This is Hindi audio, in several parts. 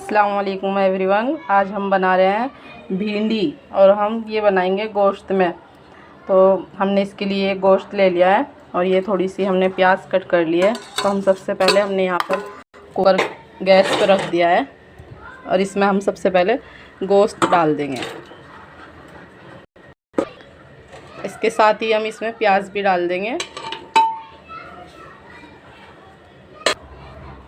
अस्सलाम वालेकुम एवरीवन। आज हम बना रहे हैं भिंडी और हम ये बनाएंगे गोश्त में। तो हमने इसके लिए गोश्त ले लिया है और ये थोड़ी सी हमने प्याज कट कर ली है। तो हम सबसे पहले हमने यहाँ पर कुकर गैस पर रख दिया है और इसमें हम सबसे पहले गोश्त डाल देंगे। इसके साथ ही हम इसमें प्याज भी डाल देंगे।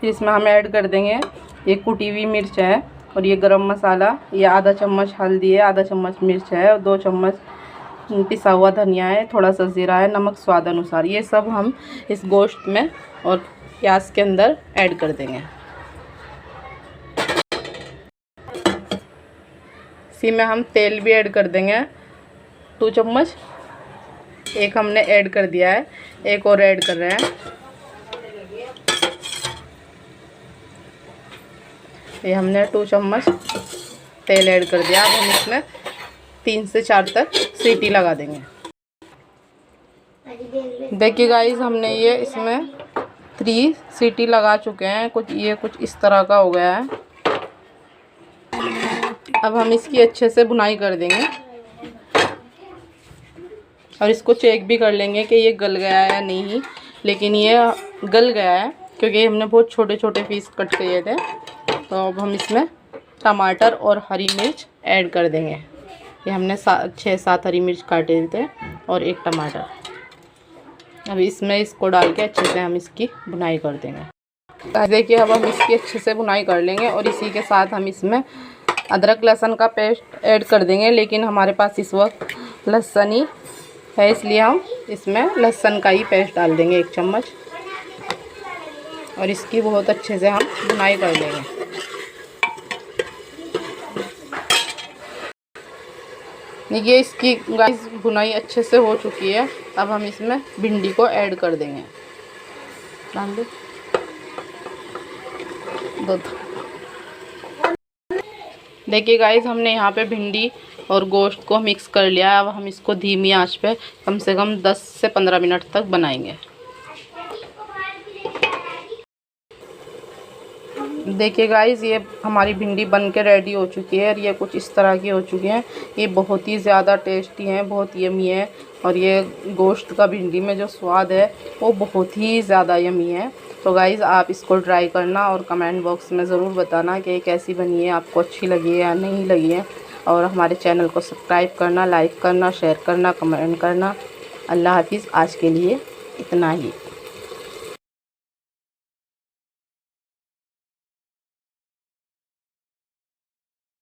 फिर इसमें हम ऐड कर देंगे ये कुटी हुई मिर्च है और ये गरम मसाला, ये आधा चम्मच हल्दी है, आधा चम्मच मिर्च है और 2 चम्मच पिसा हुआ धनिया है, थोड़ा सा ज़ीरा है, नमक स्वाद अनुसार। ये सब हम इस गोश्त में और प्याज के अंदर ऐड कर देंगे। इसी में हम तेल भी ऐड कर देंगे 2 चम्मच। एक हमने ऐड कर दिया है, एक और ऐड कर रहे हैं। ये हमने 2 चम्मच तेल ऐड कर दिया। अब हम इसमें 3 से 4 तक सीटी लगा देंगे। देखिए गाइस, हमने ये इसमें 3 सीटी लगा चुके हैं। कुछ इस तरह का हो गया है। अब हम इसकी अच्छे से भुनाई कर देंगे और इसको चेक भी कर लेंगे कि ये गल गया है या नहीं। लेकिन ये गल गया है क्योंकि हमने बहुत छोटे छोटे पीस कट किए थे। तो अब हम इसमें टमाटर और हरी मिर्च ऐड कर देंगे। ये हमने 6-7 हरी मिर्च काटे थे और 1 टमाटर। अब इसमें इसको डाल के अच्छे से हम इसकी भुनाई कर देंगे। देखिए, अब हम इसकी अच्छे से भुनाई कर लेंगे और इसी के साथ हम इसमें अदरक लहसुन का पेस्ट ऐड कर देंगे। लेकिन हमारे पास इस वक्त लहसुन ही है, इसलिए हम इसमें लहसुन का ही पेस्ट डाल देंगे 1 चम्मच और इसकी बहुत अच्छे से हम भुनाई कर लेंगे। देखिए, इसकी गाइस भुनाई अच्छे से हो चुकी है। अब हम इसमें भिंडी को ऐड कर देंगे। डाल दो। देखिए गाइस, हमने यहाँ पे भिंडी और गोश्त को मिक्स कर लिया। अब हम इसको धीमी आंच पे कम से कम 10 से 15 मिनट तक बनाएंगे। देखिए गाइस, ये हमारी भिंडी बन के रेडी हो चुकी है और ये कुछ इस तरह की हो चुकी है। ये बहुत ही ज़्यादा टेस्टी है, बहुत यमी है और ये गोश्त का भिंडी में जो स्वाद है वो बहुत ही ज़्यादा यमी है। तो गाइस, आप इसको ट्राई करना और कमेंट बॉक्स में ज़रूर बताना कि कैसी बनी है, आपको अच्छी लगी है या नहीं लगी है। और हमारे चैनल को सब्सक्राइब करना, लाइक करना, शेयर करना, कमेंट करना। अल्लाह हाफिज़। आज के लिए इतना ही।